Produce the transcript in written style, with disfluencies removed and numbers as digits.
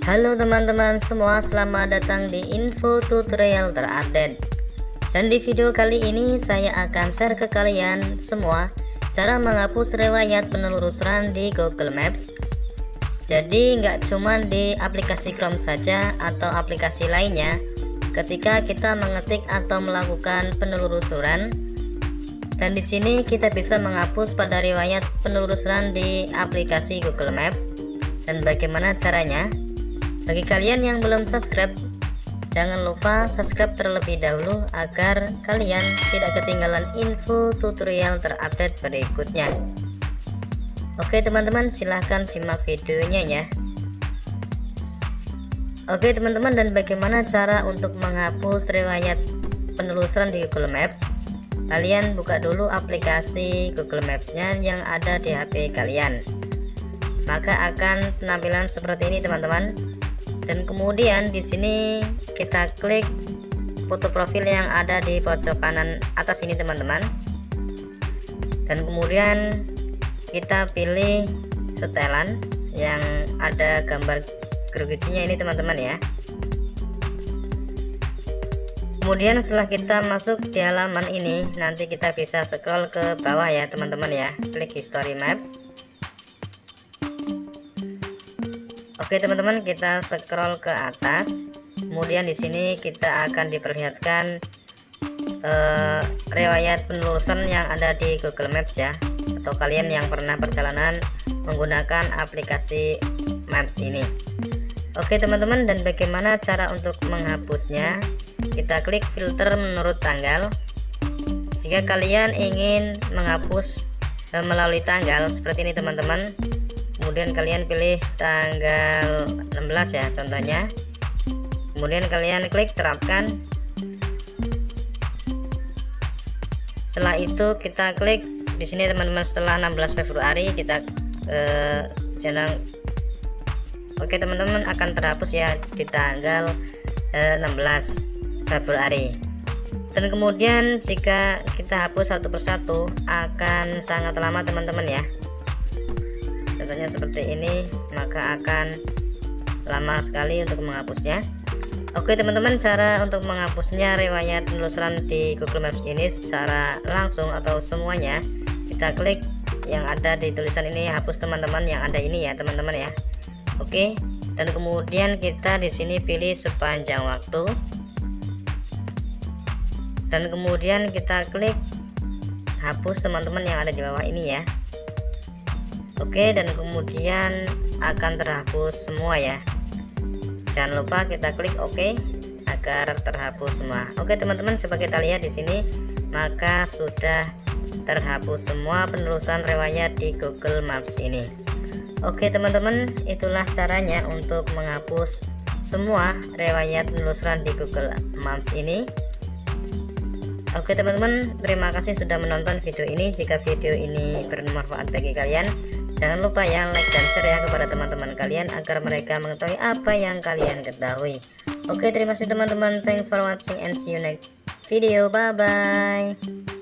Halo teman-teman semua, selamat datang di info tutorial terupdate. Dan di video kali ini saya akan share ke kalian semua cara menghapus riwayat penelusuran di Google Maps. Jadi nggak cuma di aplikasi Chrome saja atau aplikasi lainnya. Ketika kita mengetik atau melakukan penelusuran, dan di sini kita bisa menghapus pada riwayat penelusuran di aplikasi Google Maps. Dan bagaimana caranya? Bagi kalian yang belum subscribe, jangan lupa subscribe terlebih dahulu agar kalian tidak ketinggalan info tutorial terupdate berikutnya. Oke teman-teman, silahkan simak videonya ya. Oke teman-teman, dan bagaimana cara untuk menghapus riwayat penelusuran di Google Maps? Kalian buka dulu aplikasi Google Maps-nya yang ada di HP kalian. Maka akan penampilan seperti ini teman-teman. Dan kemudian di sini kita klik foto profil yang ada di pojok kanan atas ini teman-teman. Dan kemudian kita pilih setelan yang ada gambar gergajinya ini teman-teman ya. Kemudian setelah kita masuk di halaman ini, nanti kita bisa scroll ke bawah ya teman-teman ya. Klik history maps. Oke teman-teman, kita scroll ke atas. Kemudian di sini kita akan diperlihatkan riwayat penelusuran yang ada di Google Maps ya. Atau kalian yang pernah perjalanan menggunakan aplikasi Maps ini. Oke teman-teman, dan bagaimana cara untuk menghapusnya? Kita klik filter menurut tanggal. Jika kalian ingin menghapus melalui tanggal seperti ini teman-teman, kemudian kalian pilih tanggal 16 ya contohnya. Kemudian kalian klik terapkan. Setelah itu kita klik di sini teman-teman, setelah 16 Februari kita jenang. Oke teman-teman, akan terhapus ya di tanggal 16 Februari. Dan kemudian jika kita hapus satu persatu akan sangat lama teman-teman ya. Contohnya seperti ini, maka akan lama sekali untuk menghapusnya. Oke teman-teman, cara untuk menghapusnya riwayat penelusuran di Google Maps ini secara langsung atau semuanya, kita klik yang ada di tulisan ini, hapus teman-teman, yang ada ini ya teman-teman ya. Oke, dan kemudian kita di sini pilih sepanjang waktu, dan kemudian kita klik hapus teman-teman yang ada di bawah ini ya. Oke, dan kemudian akan terhapus semua ya. Jangan lupa kita klik OK agar terhapus semua. Oke teman-teman, coba kita lihat di sini, maka sudah terhapus semua penelusuran riwayat di Google Maps ini. Oke teman-teman, itulah caranya untuk menghapus semua riwayat penelusuran di Google Maps ini. Oke teman-teman, terima kasih sudah menonton video ini. Jika video ini bermanfaat bagi kalian, jangan lupa ya like dan share ya kepada teman-teman kalian agar mereka mengetahui apa yang kalian ketahui. Oke, terima kasih teman-teman. Thanks for watching and see you next video. Bye bye.